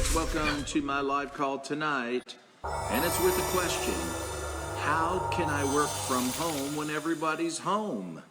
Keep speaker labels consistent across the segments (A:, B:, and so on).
A: folks, welcome to my live call tonight, and it's with a question. How can I work from home when everybody's home?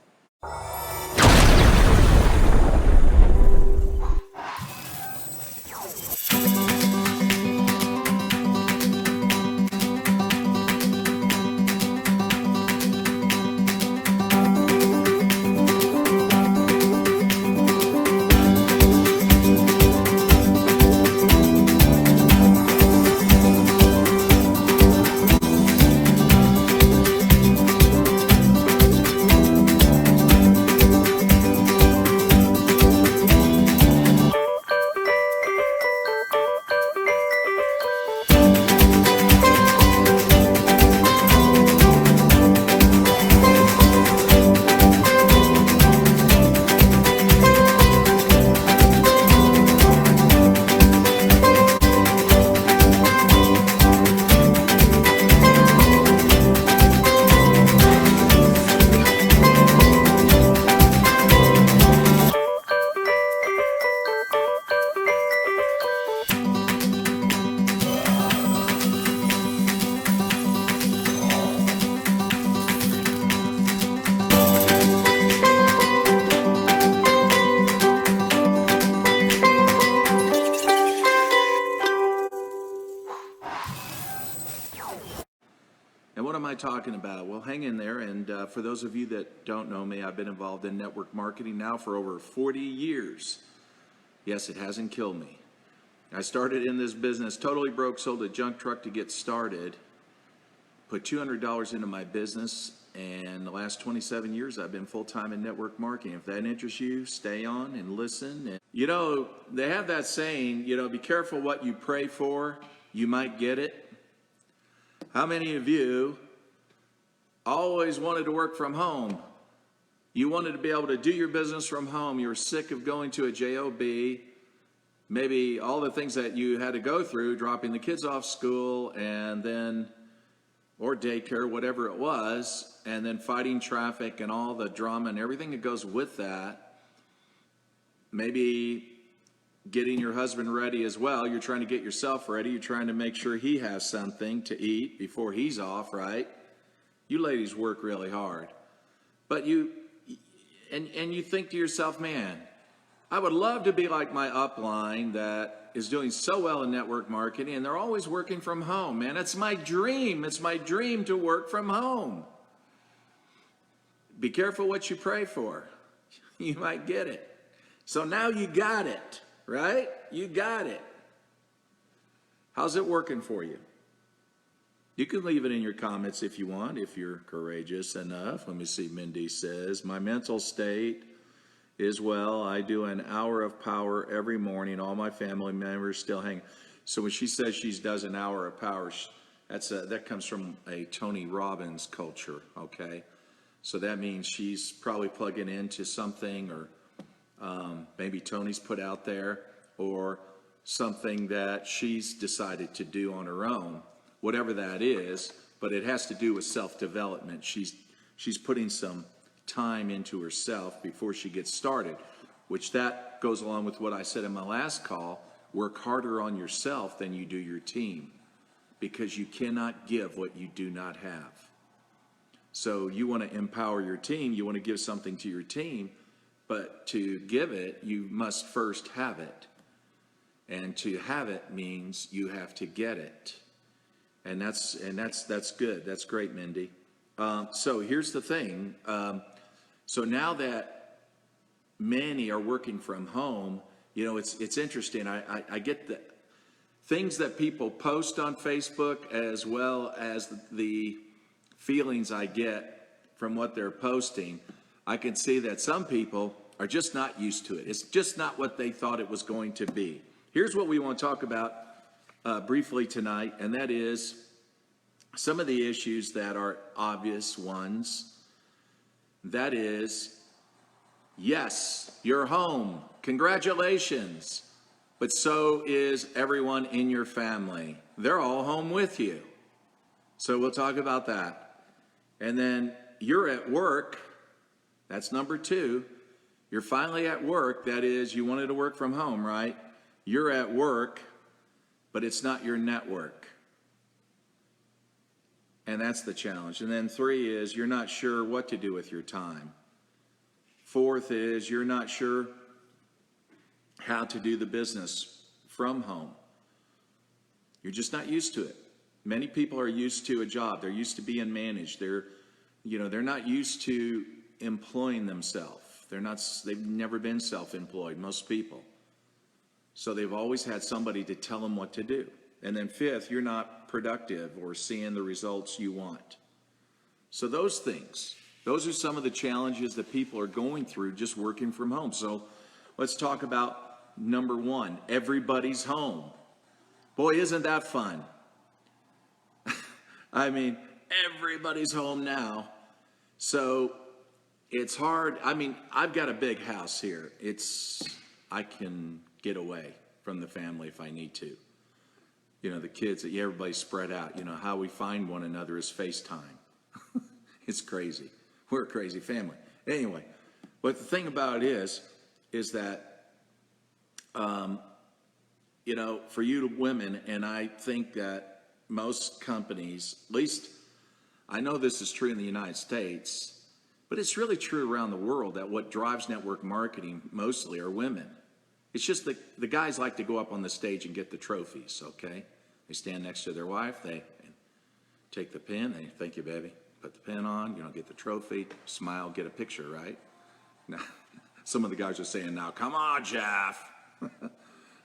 A: And what am I talking about? Well, hang in there. And for those of you that don't know me, I've been involved in network marketing now for over 40 years. Yes, it hasn't killed me. I started in this business totally broke, sold a junk truck to get started, put $200 into my business, and the last 27 years I've been full-time in network marketing. If that interests you, stay on and listen. And, you know, they have that saying, be careful what you pray for, you might get it. How many of you always wanted to work from home? You wanted to be able to do your business from home. You were sick of going to a job, maybe all the things that you had to go through, dropping the kids off school and then, or daycare, whatever it was, and then fighting traffic and all the drama and everything that goes with that. Maybe getting your husband ready as well. You're trying to get yourself ready. You're trying to make sure he has something to eat before he's off, right? You ladies work really hard. But you think to yourself, man, I would love to be like my upline that is doing so well in network marketing, and they're always working from home, man. It's my dream. It's my dream to work from home. Be careful what you pray for. You might get it. So now you got it. Right? You got it. How's it working for you? You can leave it in your comments if you want, if you're courageous enough. Let me see, Mindy says, my mental state is well. I do an hour of power every morning. All my family members still hang. So when she says she does an hour of power, that comes from a Tony Robbins culture, okay? So that means she's probably plugging into something, or maybe Tony's put out there, or something that she's decided to do on her own, whatever that is, but it has to do with self-development. She's putting some time into herself before she gets started, which that goes along with what I said in my last call. Work harder on yourself than you do your team, because you cannot give what you do not have. So you want to empower your team, you want to give something to your team, but to give it, you must first have it. And to have it means you have to get it. And that's good. That's great, Mindy. So here's the thing. So now that many are working from home, it's interesting. I get the things that people post on Facebook, as well as the feelings I get from what they're posting. I can see that some people are just not used to it. It's just not what they thought it was going to be. Here's what we want to talk about briefly tonight, and that is some of the issues that are obvious ones. That is, yes, you're home. Congratulations. But so is everyone in your family. They're all home with you. So we'll talk about that. And then you're at work. That's number two. You're finally at work. That is, you wanted to work from home, right? You're at work, but it's not your network. And that's the challenge. And then 3 is you're not sure what to do with your time. 4th is you're not sure how to do the business from home. You're just not used to it. Many people are used to a job. They're used to being managed. They're not used to employing themselves. They've never been self-employed, most people. So they've always had somebody to tell them what to do. And then 5th, you're not productive or seeing the results you want. So those are some of the challenges that people are going through just working from home. So let's talk about number 1, everybody's home. Boy, isn't that fun? I mean, everybody's home now. So it's hard. I mean, I've got a big house here. I can get away from the family if I need to. The kids, everybody's spread out. How we find one another is FaceTime. It's crazy. We're a crazy family. Anyway, but the thing about it is that, for you women, and I think that most companies, at least I know this is true in the United States, but it's really true around the world, that what drives network marketing mostly are women. It's just that the guys like to go up on the stage and get the trophies, okay? They stand next to their wife, they take the pen, they thank you, baby, put the pen on, get the trophy, smile, get a picture, right? Now, some of the guys are saying now, come on, Jeff.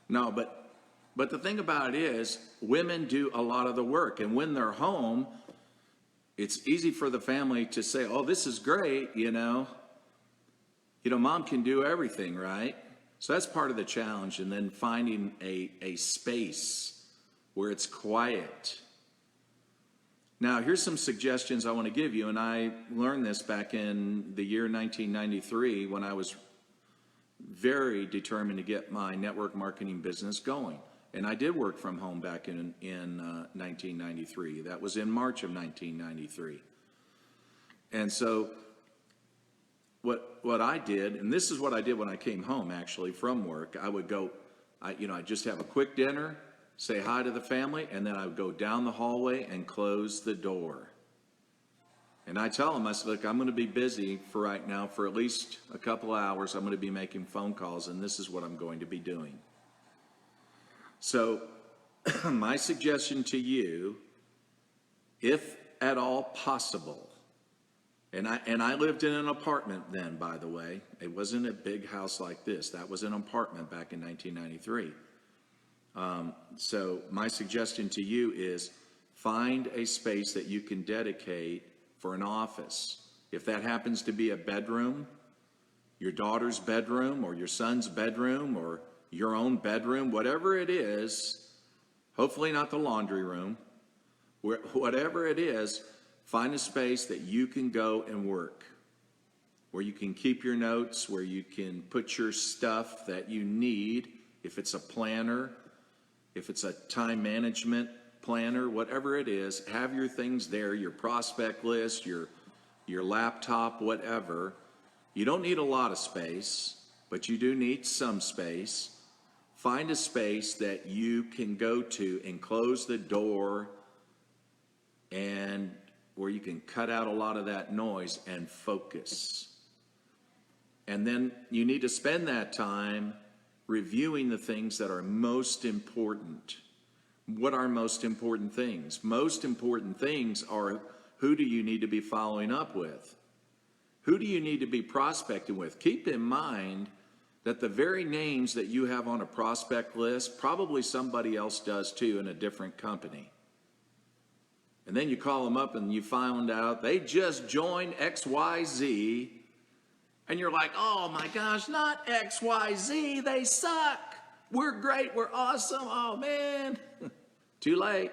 A: No, but the thing about it is, women do a lot of the work, and when they're home, it's easy for the family to say, oh, this is great, mom can do everything, right? So that's part of the challenge, and then finding a space where it's quiet. Now, here's some suggestions I want to give you, and I learned this back in the year 1993 when I was very determined to get my network marketing business going. And I did work from home back in 1993. That was in March of 1993. And so what I did, and this is what I did when I came home actually from work, I would go, I'd just have a quick dinner, say hi to the family, and then I would go down the hallway and close the door. And I tell them, I said, look, I'm going to be busy for right now for at least a couple hours. I'm going to be making phone calls, and this is what I'm going to be doing. So my suggestion to you, if at all possible, and I lived in an apartment then, by the way. It wasn't a big house like this. That was an apartment back in 1993. So my suggestion to you is find a space that you can dedicate for an office. If that happens to be a bedroom, your daughter's bedroom or your son's bedroom or your own bedroom, whatever it is, hopefully not the laundry room, whatever it is, find a space that you can go and work, where you can keep your notes, where you can put your stuff that you need, if it's a planner, if it's a time management planner, whatever it is, have your things there, your prospect list, your laptop, whatever. You don't need a lot of space, but you do need some space. Find a space that you can go to and close the door, and where you can cut out a lot of that noise and focus. And then you need to spend that time reviewing the things that are most important. What are most important things? Most important things are, who do you need to be following up with? Who do you need to be prospecting with? Keep in mind that the very names that you have on a prospect list, probably somebody else does too in a different company. And then you call them up and you find out they just joined XYZ, and you're like, oh my gosh, not XYZ, they suck. We're great, we're awesome, oh man. Too late.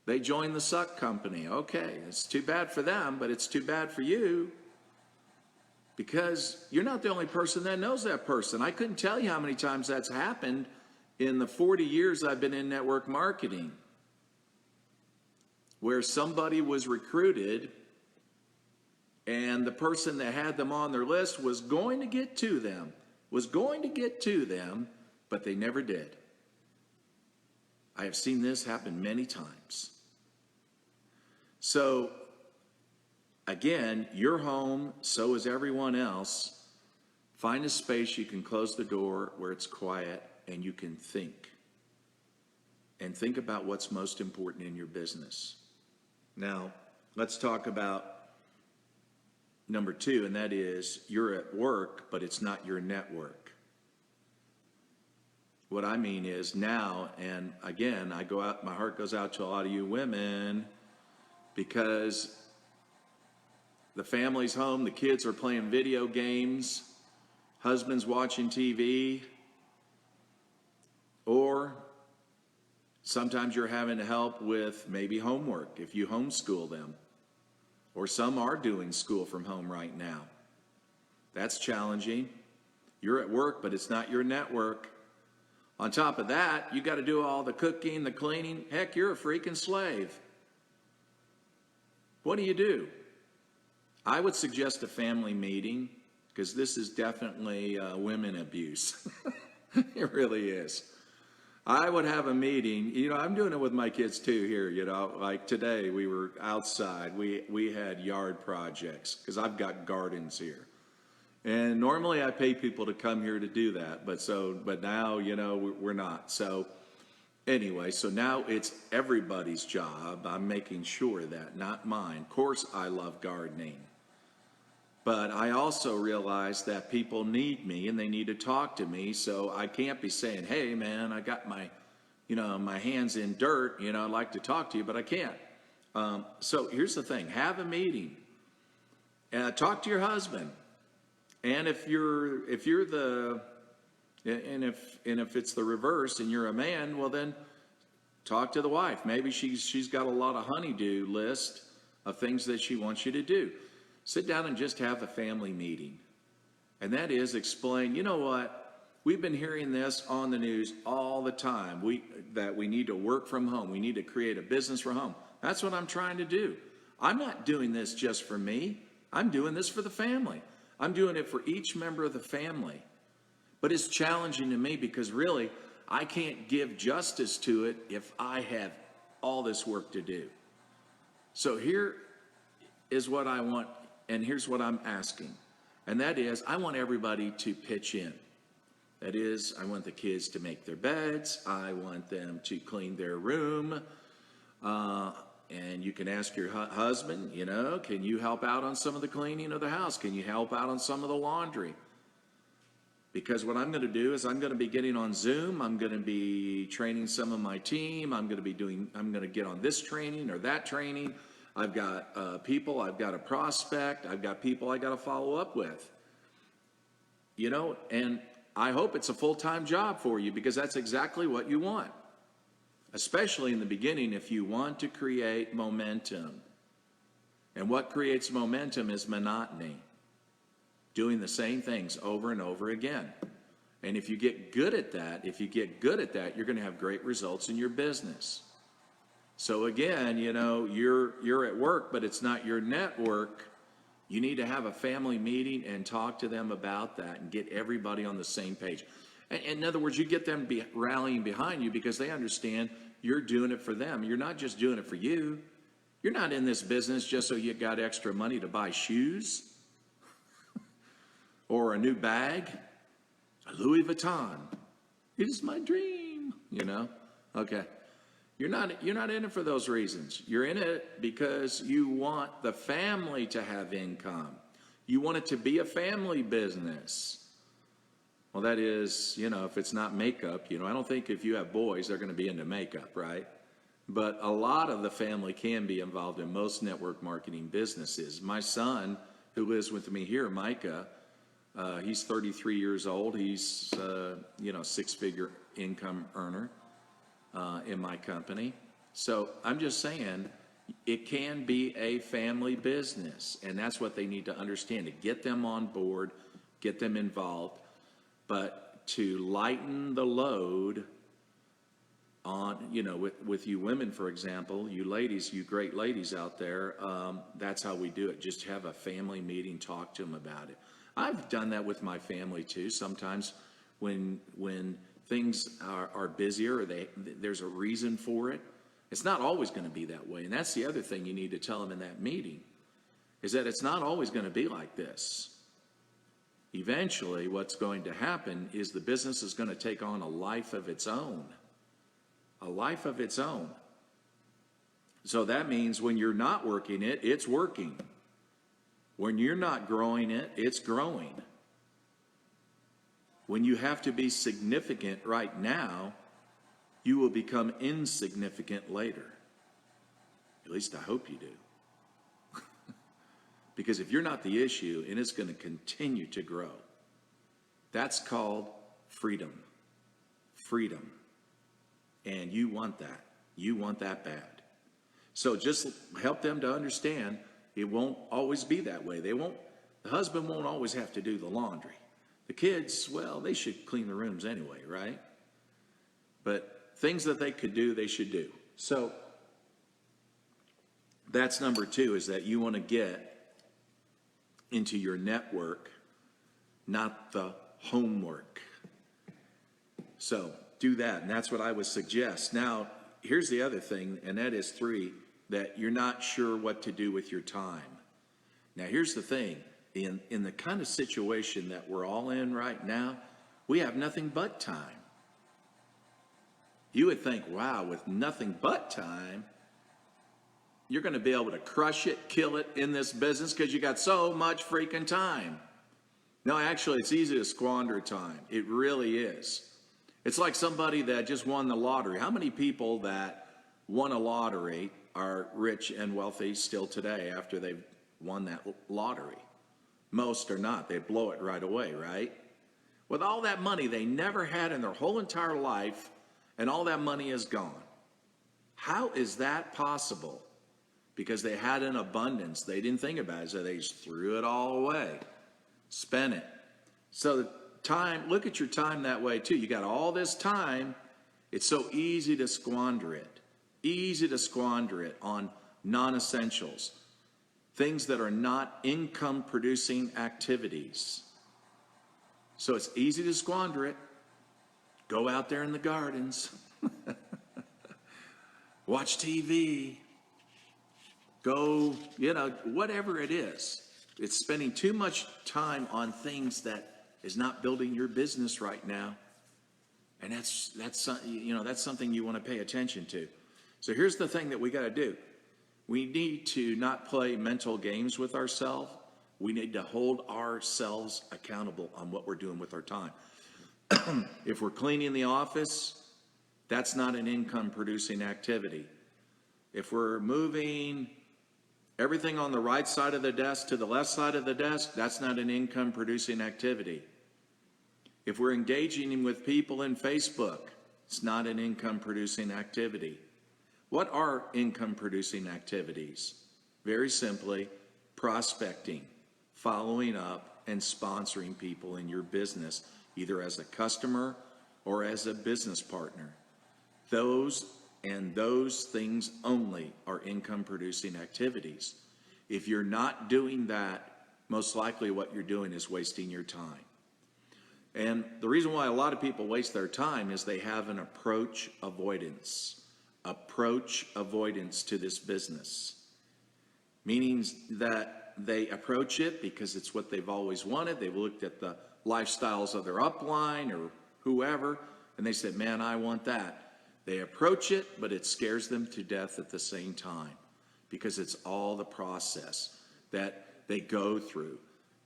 A: They joined the suck company. Okay, it's too bad for them, but it's too bad for you, because you're not the only person that knows that person. I couldn't tell you how many times that's happened in the 40 years I've been in network marketing, where somebody was recruited and the person that had them on their list was going to get to them, but they never did. I have seen this happen many times. So, again, you're home, so is everyone else. Find a space you can close the door where it's quiet and you can think. And think about what's most important in your business. Now, let's talk about number 2, and that is you're at work, but it's not your network. What I mean is now, and again, my heart goes out to a lot of you women, because the family's home, the kids are playing video games, husband's watching TV, or sometimes you're having to help with maybe homework if you homeschool them. Or some are doing school from home right now. That's challenging. You're at work, but it's not your network. On top of that, you got to do all the cooking, the cleaning. Heck, you're a freaking slave. What do? I would suggest a family meeting, because this is definitely women abuse. It really is. I would have a meeting. I'm doing it with my kids too here. Like today we were outside. We had yard projects because I've got gardens here. And normally I pay people to come here to do that. But now, we're not. So anyway, so now it's everybody's job. I'm making sure that, not mine. Of course, I love gardening. But I also realize that people need me and they need to talk to me. So I can't be saying, hey, man, I got my hands in dirt. I'd like to talk to you, but I can't. So here's the thing. Have a meeting. Talk to your husband. And if it's the reverse and you're a man, well, then talk to the wife. Maybe she's got a lot of honey-do list of things that she wants you to do. Sit down and just have a family meeting. And that is explain, you know what? We've been hearing this on the news all the time. That we need to work from home. We need to create a business from home. That's what I'm trying to do. I'm not doing this just for me. I'm doing this for the family. I'm doing it for each member of the family. But it's challenging to me because really, I can't give justice to it if I have all this work to do. So here is what I want. And here's what I'm asking, and that is I want everybody to pitch in. That is, I want the kids to make their beds. I want them to clean their room. And you can ask your husband, can you help out on some of the cleaning of the house? Can you help out on some of the laundry? Because what I'm going to do is I'm going to be getting on Zoom. I'm going to be training some of my team. I'm going to get on this training or that training. I've got people, I've got a prospect, I've got people I got to follow up with. And I hope it's a full-time job for you because that's exactly what you want. Especially in the beginning if you want to create momentum. And what creates momentum is monotony. Doing the same things over and over again. And if you get good at that, you're going to have great results in your business. So again, you're at work, but it's not your network. You need to have a family meeting and talk to them about that and get everybody on the same page. And in other words, you get them rallying behind you because they understand you're doing it for them. You're not just doing it for you. You're not in this business just so you got extra money to buy shoes or a new bag, a Louis Vuitton. It is my dream, Okay. You're not in it for those reasons. You're in it because you want the family to have income. You want it to be a family business. Well, that is, if it's not makeup, I don't think if you have boys, they're going to be into makeup, right? But a lot of the family can be involved in most network marketing businesses. My son, who lives with me here, Micah, he's 33 years old. He's, six-figure income earner. In my company. So I'm just saying it can be a family business, and that's what they need to understand, to get them on board, get them involved, but to lighten the load on, with you women, for example, you ladies, you great ladies out there, that's how we do it. Just have a family meeting, talk to them about it. I've done that with my family too. Sometimes when things are busier, or there's a reason for it. It's not always going to be that way. And that's the other thing you need to tell them in that meeting, is that it's not always going to be like this. Eventually, what's going to happen is the business is going to take on a life of its own. A life of its own. So that means when you're not working it, it's working. When you're not growing it, it's growing. When you have to be significant right now, you will become insignificant later. At least I hope you do. Because if you're not the issue, and it's going to continue to grow, that's called freedom. Freedom. And you want that. You want that bad. So just help them to understand it won't always be that way. The husband won't always have to do the laundry. The kids, well, they should clean the rooms anyway, right? But things that they could do, they should do. So that's number 2, is that you want to get into your network, not the homework. So do that, and that's what I would suggest. Now, here's the other thing, and that is 3, that you're not sure what to do with your time. Now, here's the thing. In the kind of situation that we're all in right now, we have nothing but time. You would think, wow, with nothing but time, you're going to be able to crush it, kill it in this business because you got so much freaking time. No, actually, it's easy to squander time. It really is. It's like somebody that just won the lottery. How many people that won a lottery are rich and wealthy still today after they've won that lottery? Most are not. They blow it right away, right? With all that money they never had in their whole entire life, and all that money is gone. How is that possible? Because they had an abundance. They didn't think about it, so they just threw it all away. Spent it. So the time, look at your time that way too. You got all this time. It's so easy to squander it. Easy to squander it on non-essentials. Things that are not income-producing activities. So it's easy to squander it. Go out there in the gardens. Watch TV. Go, whatever it is. It's spending too much time on things that is not building your business right now. And that's something you want to pay attention to. So here's the thing that we got to do. We need to not play mental games with ourselves. We need to hold ourselves accountable on what we're doing with our time. If we're cleaning the office, that's not an income-producing activity. If we're moving everything on the right side of the desk to the left side of the desk, that's not an income-producing activity. If we're engaging with people in Facebook, it's not an income-producing activity. What are income-producing activities? Very simply, prospecting, following up, and sponsoring people in your business, either as a customer or as a business partner. Those things only are income-producing activities. If you're not doing that, most likely what you're doing is wasting your time. And the reason why a lot of people waste their time is they have an approach avoidance to this business. Meaning that they approach it because it's what they've always wanted. They've looked at the lifestyles of their upline or whoever, and they said, man, I want that. They approach it, but it scares them to death at the same time because it's all the process that they go through.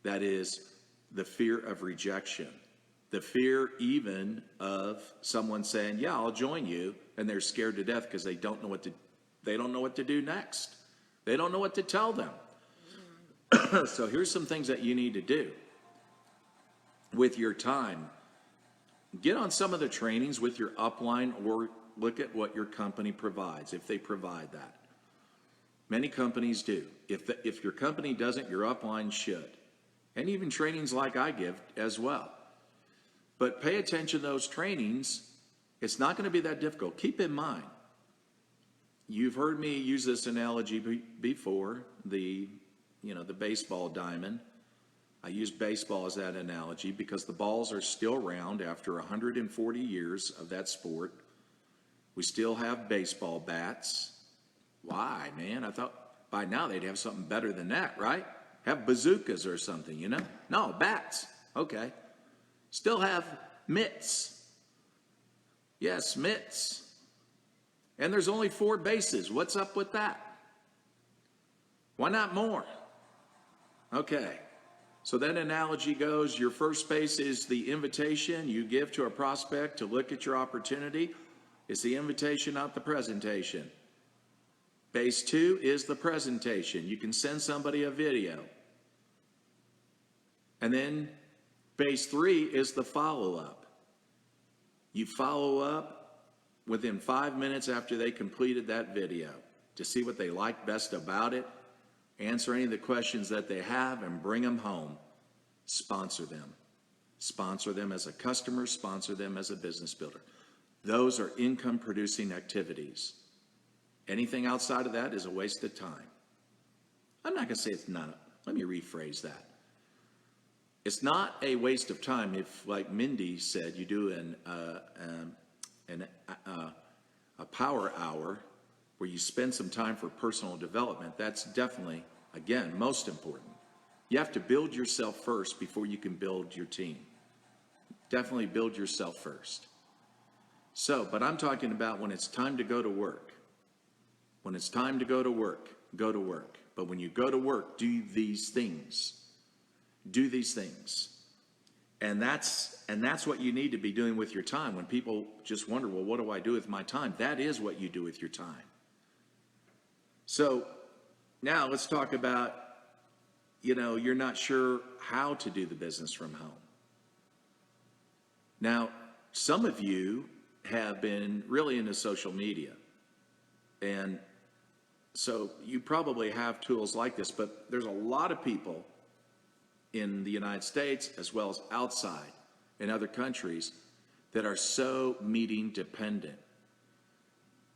A: That is the fear of rejection. The fear even of someone saying, yeah, I'll join you, and they're scared to death because they don't know what to do next. They don't know what to tell them. So here's some things that you need to do with your time. Get on some of the trainings with your upline, or look at what your company provides, if they provide that. Many companies do. If your company doesn't, your upline should. And even trainings like I give as well. But pay attention to those trainings. It's not going to be that difficult. Keep in mind, you've heard me use this analogy before, the baseball diamond. I use baseball as that analogy because the balls are still round after 140 years of that sport. We still have baseball bats. Why, man? I thought by now they'd have something better than that, right? Have bazookas or something, you know? No, bats. Okay. Still have mitts. Yes, mitts. And there's only 4 bases. What's up with that? Why not more? Okay. So that analogy goes, your first base is the invitation you give to a prospect to look at your opportunity. It's the invitation, not the presentation. Base 2 is the presentation. You can send somebody a video. And then base 3 is the follow-up. You follow up within 5 minutes after they completed that video to see what they like best about it, answer any of the questions that they have, and bring them home. Sponsor them. Sponsor them as a customer, sponsor them as a business builder. Those are income-producing activities. Anything outside of that is a waste of time. I'm not going to say it's not. Let me rephrase that. It's not a waste of time if, like Mindy said, you do a power hour where you spend some time for personal development. That's definitely, again, most important. You have to build yourself first before you can build your team. Definitely build yourself first. So, but I'm talking about when it's time to go to work. When it's time to go to work, go to work. But when you go to work, do these things. Do these things. And that's what you need to be doing with your time. When people just wonder, well, what do I do with my time? That is what you do with your time. So now let's talk about, you're not sure how to do the business from home. Now, some of you have been really into social media. And so you probably have tools like this, but there's a lot of people in the United States as well as outside in other countries that are so meeting dependent.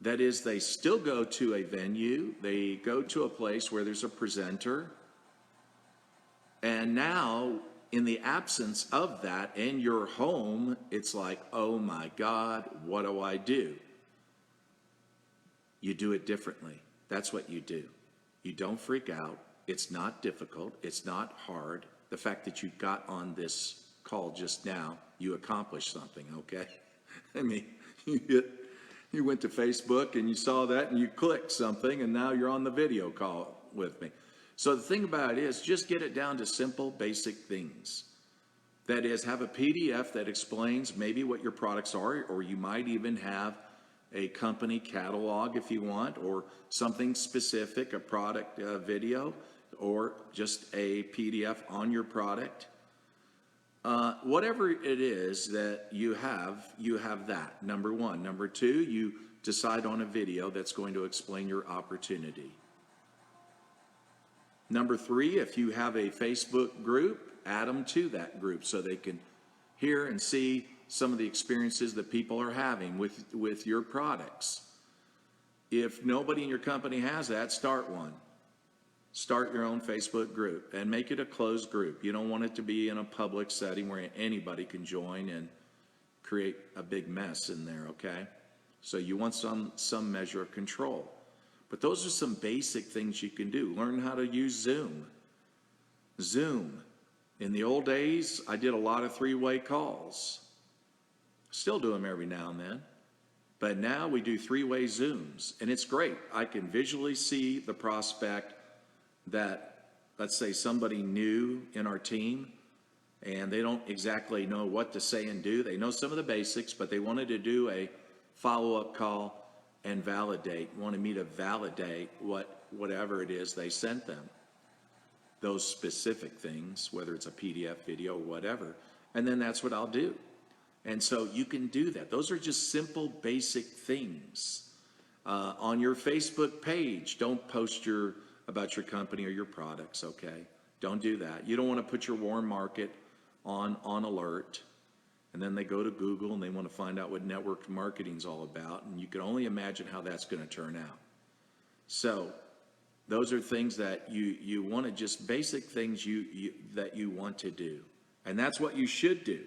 A: That is, they still go to a venue, they go to a place where there's a presenter, and now in the absence of that in your home, it's like, oh my God, what do I do? You do it differently. That's what you do. You don't freak out. It's not difficult. It's not hard. The fact that you got on this call just now, you accomplished something, okay? I mean, you went to Facebook and you saw that and you clicked something and now you're on the video call with me. So the thing about it is just get it down to simple, basic things. That is, have a PDF that explains maybe what your products are, or you might even have a company catalog if you want, or something specific, a product video, or just a PDF on your product. Whatever it is that you have that, number one. Number two, you decide on a video that's going to explain your opportunity. Number three, if you have a Facebook group, add them to that group so they can hear and see some of the experiences that people are having with your products. If nobody in your company has that, start one. Start your own Facebook group and make it a closed group. You don't want it to be in a public setting where anybody can join and create a big mess in there, okay? So you want some measure of control. But those are some basic things you can do. Learn how to use Zoom. Zoom. In the old days, I did a lot of three-way calls. Still do them every now and then. But now we do three-way Zooms, and it's great. I can visually see the prospect that, let's say, somebody new in our team, and they don't exactly know what to say and do. They know some of the basics, but they wanted to do a follow-up call and wanted me to validate whatever it is they sent them. Those specific things, whether it's a PDF, video, or whatever, and then that's what I'll do. And so you can do that. Those are just simple, basic things. On your Facebook page, don't post about your company or your products, okay? Don't do that. You don't want to put your warm market on alert, and then they go to Google and they want to find out what network marketing is all about, and you can only imagine how that's going to turn out. So Those are things that you want to, just basic things that you want to do. And that's what you should do.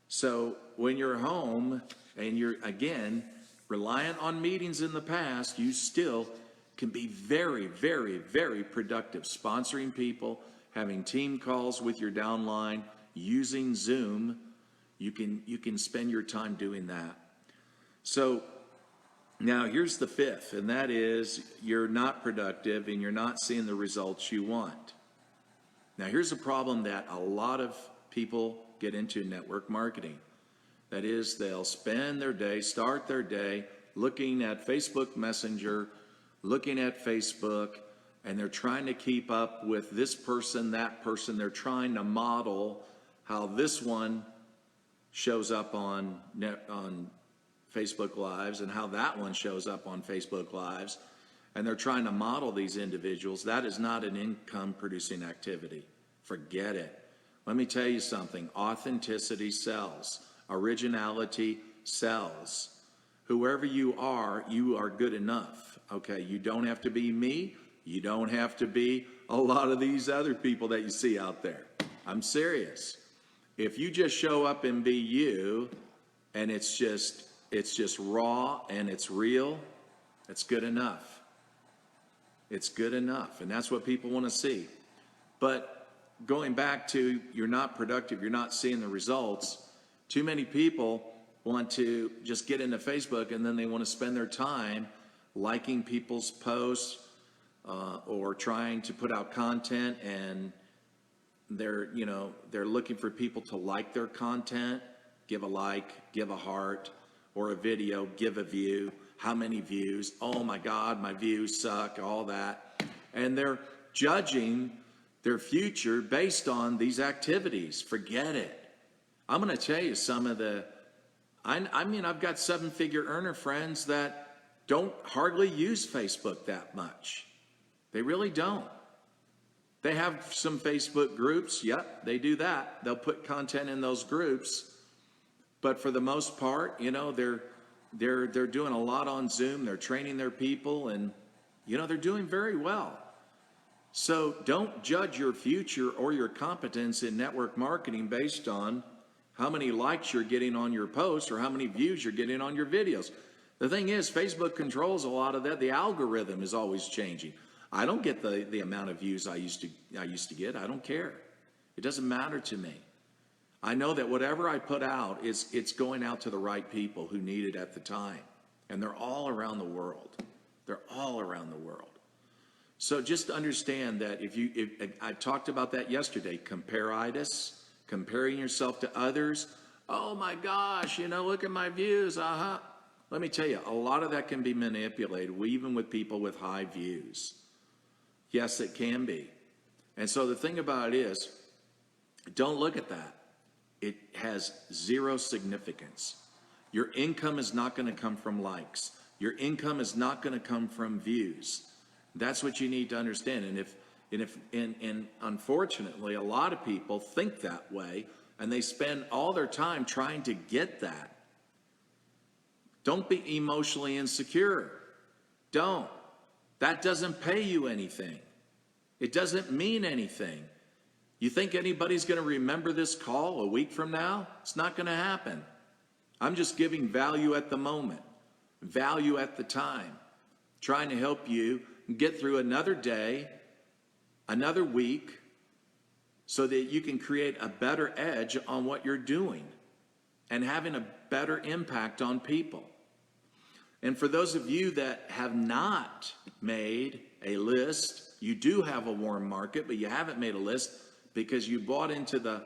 A: So when you're home and you're, again, reliant on meetings in the past, you still can be very, very, very productive. Sponsoring people, having team calls with your downline, using Zoom, you can spend your time doing that. So now here's the fifth, and that is you're not productive and you're not seeing the results you want. Now here's a problem that a lot of people get into network marketing. That is, they'll spend their day, start their day looking at Facebook Messenger, looking at Facebook, and they're trying to keep up with this person, that person. They're trying to model how this one shows up on Facebook Lives and how that one shows up on Facebook Lives. And they're trying to model these individuals. That is not an income producing activity. Forget it. Let me tell you something. Authenticity sells. Originality sells. Whoever you are good enough. Okay, you don't have to be me. You don't have to be a lot of these other people that you see out there. I'm serious. If you just show up and be you, and it's just raw and it's real, it's good enough. It's good enough, and that's what people want to see. But going back to you're not productive, you're not seeing the results, too many people want to just get into Facebook and then they want to spend their time liking people's posts or trying to put out content, and they're looking for people to like their content, give a like, give a heart, or a video, give a view, how many views, oh my God, my views suck, all that. And they're judging their future based on these activities. Forget it. I'm going to tell you some of the, I've got 7-figure earner friends that don't hardly use Facebook that much. They really don't. They have some Facebook groups. Yep, they do that. They'll put content in those groups. But for the most part, they're doing a lot on Zoom. They're training their people, and they're doing very well. So don't judge your future or your competence in network marketing based on how many likes you're getting on your posts or how many views you're getting on your videos. The thing is, Facebook controls a lot of that. The algorithm is always changing. I don't get the amount of views I used to get. I don't care. It doesn't matter to me. I know that whatever I put out, it's going out to the right people who need it at the time. And they're all around the world. They're all around the world. So just understand that if I talked about that yesterday, comparitis, comparing yourself to others. Oh my gosh, look at my views. Let me tell you, a lot of that can be manipulated, even with people with high views. Yes, it can be. And so the thing about it is, don't look at that. It has zero significance. Your income is not going to come from likes. Your income is not going to come from views. That's what you need to understand. And unfortunately, a lot of people think that way, and they spend all their time trying to get that. Don't be emotionally insecure. Don't. That doesn't pay you anything. It doesn't mean anything. You think anybody's going to remember this call a week from now? It's not going to happen. I'm just giving value at the moment, value at the time, trying to help you get through another day, another week, so that you can create a better edge on what you're doing and having a better impact on people. And for those of you that have not made a list, you do have a warm market, but you haven't made a list because you bought into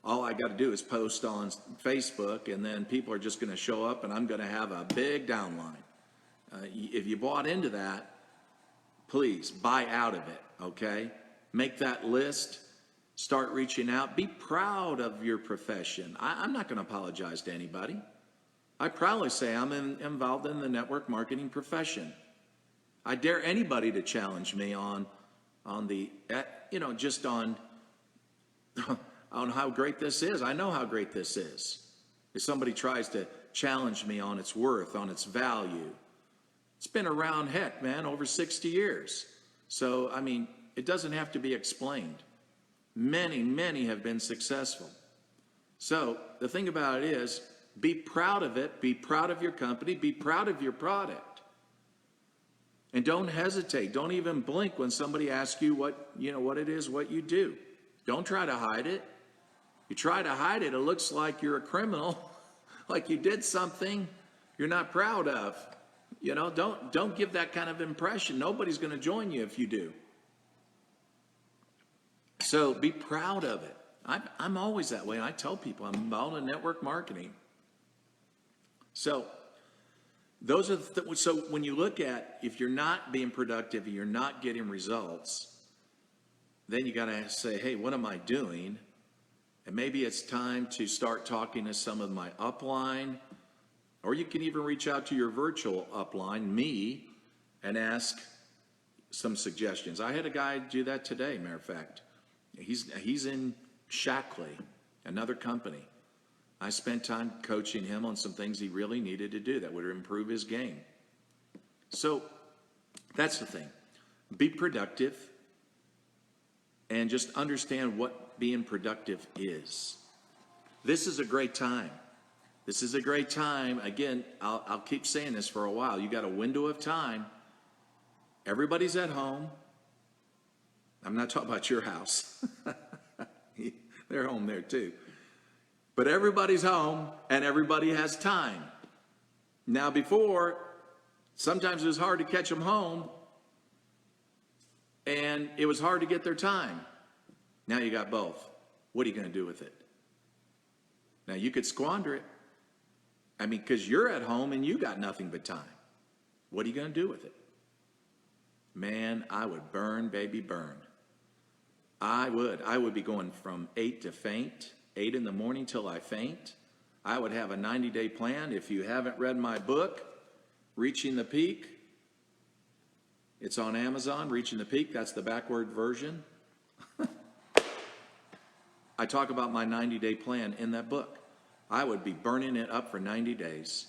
A: all I got to do is post on Facebook, and then people are just going to show up and I'm going to have a big downline. If you bought into that, please buy out of it, okay? Make that list. Start reaching out. Be proud of your profession. I'm not going to apologize to anybody. I proudly say I'm involved in the network marketing profession. I dare anybody to challenge me on how great this is. I know how great this is. If somebody tries to challenge me on its worth, on its value, it's been around, heck, man, over 60 years. So, I mean, it doesn't have to be explained. Many, many have been successful. So the thing about it is, be proud of it, be proud of your company, be proud of your product. And don't hesitate. Don't even blink when somebody asks you what it is, what you do. Don't try to hide it. You try to hide it, it looks like you're a criminal, like you did something you're not proud of. Don't give that kind of impression. Nobody's going to join you if you do. So be proud of it. I'm always that way. I tell people I'm involved in network marketing. So those are so when you look at, if you're not being productive and you're not getting results, then you got to say, hey, what am I doing? And maybe it's time to start talking to some of my upline, or you can even reach out to your virtual upline, me, and ask some suggestions. I had a guy do that today, matter of fact. He's in Shackley, another company. I spent time coaching him on some things he really needed to do that would improve his game. So that's the thing. Be productive and just understand what being productive is. This is a great time. This is a great time. Again, I'll keep saying this for a while. You got a window of time. Everybody's at home. I'm not talking about your house. They're home there too. But everybody's home and everybody has time. Now before, sometimes it was hard to catch them home and it was hard to get their time. Now you got both. What are you going to do with it? Now you could squander it. I mean, because you're at home and you got nothing but time. What are you going to do with it? Man, I would burn, baby, burn. I would be going from 8 to faint, 8 in the morning till I faint. I would have a 90-day plan. If you haven't read my book, Reaching the Peak, it's on Amazon, Reaching the Peak. That's the backward version. I talk about my 90-day plan in that book. I would be burning it up for 90 days.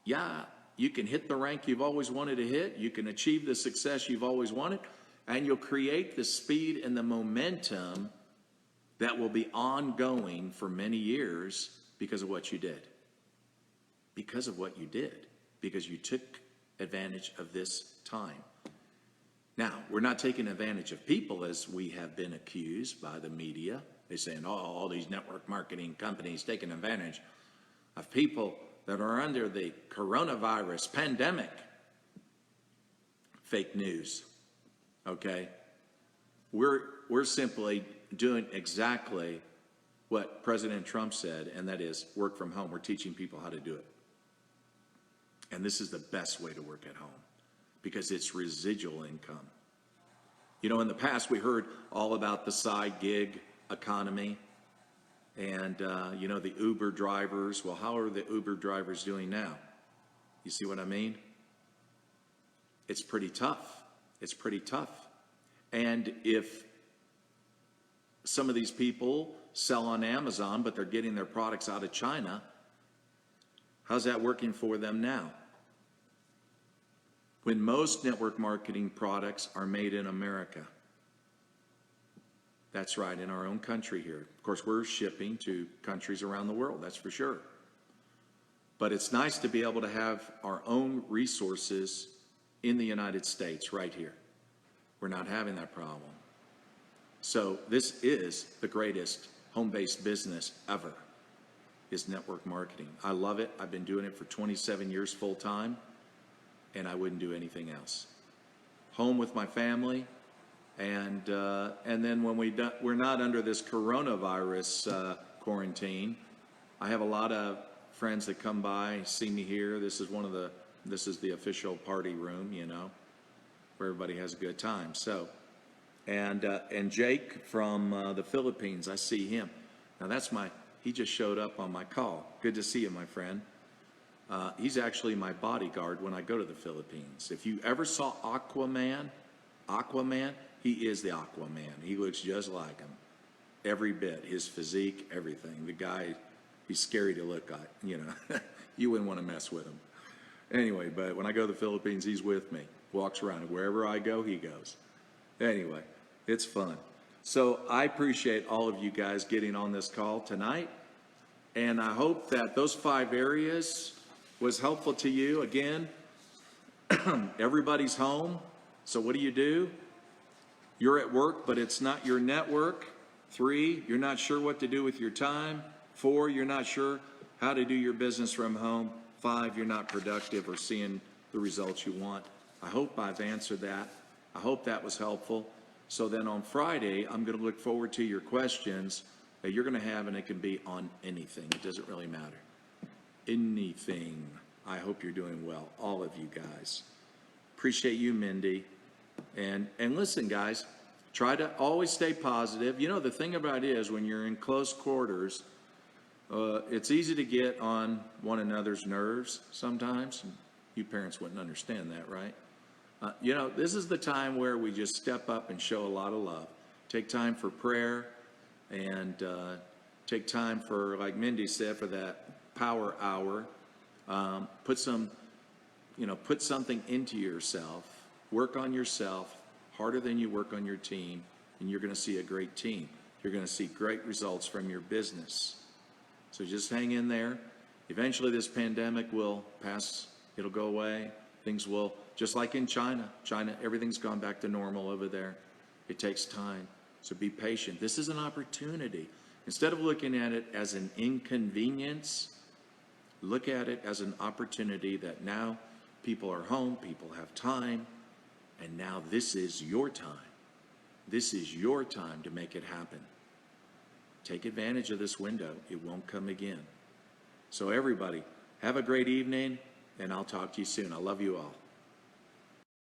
A: Yeah, you can hit the rank you've always wanted to hit. You can achieve the success you've always wanted. And you'll create the speed and the momentum that will be ongoing for many years because of what you did. Because of what you did. Because you took advantage of this time. Now, we're not taking advantage of people as we have been accused by the media. They're saying, oh, all these network marketing companies taking advantage of people that are under the coronavirus pandemic. Fake news. Okay? We're simply doing exactly what President Trump said, and that is work from home. We're teaching people how to do it. And this is the best way to work at home because it's residual income. You know, in the past, we heard all about the side gig economy and, the Uber drivers. Well, how are the Uber drivers doing now? You see what I mean? It's pretty tough. It's pretty tough. And if some of these people sell on Amazon, but they're getting their products out of China, how's that working for them now? When most network marketing products are made in America. That's right, in our own country here. Of course, we're shipping to countries around the world, that's for sure. But it's nice to be able to have our own resources in the United States right here. We're not having that problem. So this is the greatest home-based business ever, is network marketing. I love it. I've been doing it for 27 years full-time, and I wouldn't do anything else. Home with my family, and then when we're not under this coronavirus quarantine, I have a lot of friends that come by, see me here. This is the official party room, where everybody has a good time. So, and Jake from the Philippines, I see him. Now he just showed up on my call. Good to see you, my friend. He's actually my bodyguard when I go to the Philippines. If you ever saw Aquaman, he is the Aquaman. He looks just like him. Every bit, his physique, everything. The guy, he's scary to look at, you wouldn't want to mess with him. Anyway, but when I go to the Philippines, he's with me, walks around. Wherever I go, he goes. Anyway, it's fun. So I appreciate all of you guys getting on this call tonight. And I hope that those 5 areas was helpful to you. Again, everybody's home. So what do? You're at work, but it's not your network. 3, you're not sure what to do with your time. 4, you're not sure how to do your business from home. 5, you're not productive or seeing the results you want. I hope I've answered that. I hope that was helpful. So then on Friday, I'm going to look forward to your questions that you're going to have, and it can be on anything. It doesn't really matter. Anything. I hope you're doing well, all of you guys. Appreciate you, Mindy. And listen, guys, try to always stay positive. You know, the thing about it is when you're in close quarters, it's easy to get on one another's nerves sometimes. You parents wouldn't understand that, right? You know, this is the time where we just step up and show a lot of love. Take time for prayer and take time for, like Mindy said, for that power hour. Put something into yourself. Work on yourself harder than you work on your team, and you're going to see a great team. You're going to see great results from your business. So just hang in there. Eventually this pandemic will pass. It'll go away. Things will, just like in China, everything's gone back to normal over there. It takes time. So be patient. This is an opportunity. Instead of looking at it as an inconvenience, look at it as an opportunity that now people are home, people have time, and now this is your time. This is your time to make it happen. Take advantage of this window. It won't come again. So everybody, have a great evening, and I'll talk to you soon. I love you all.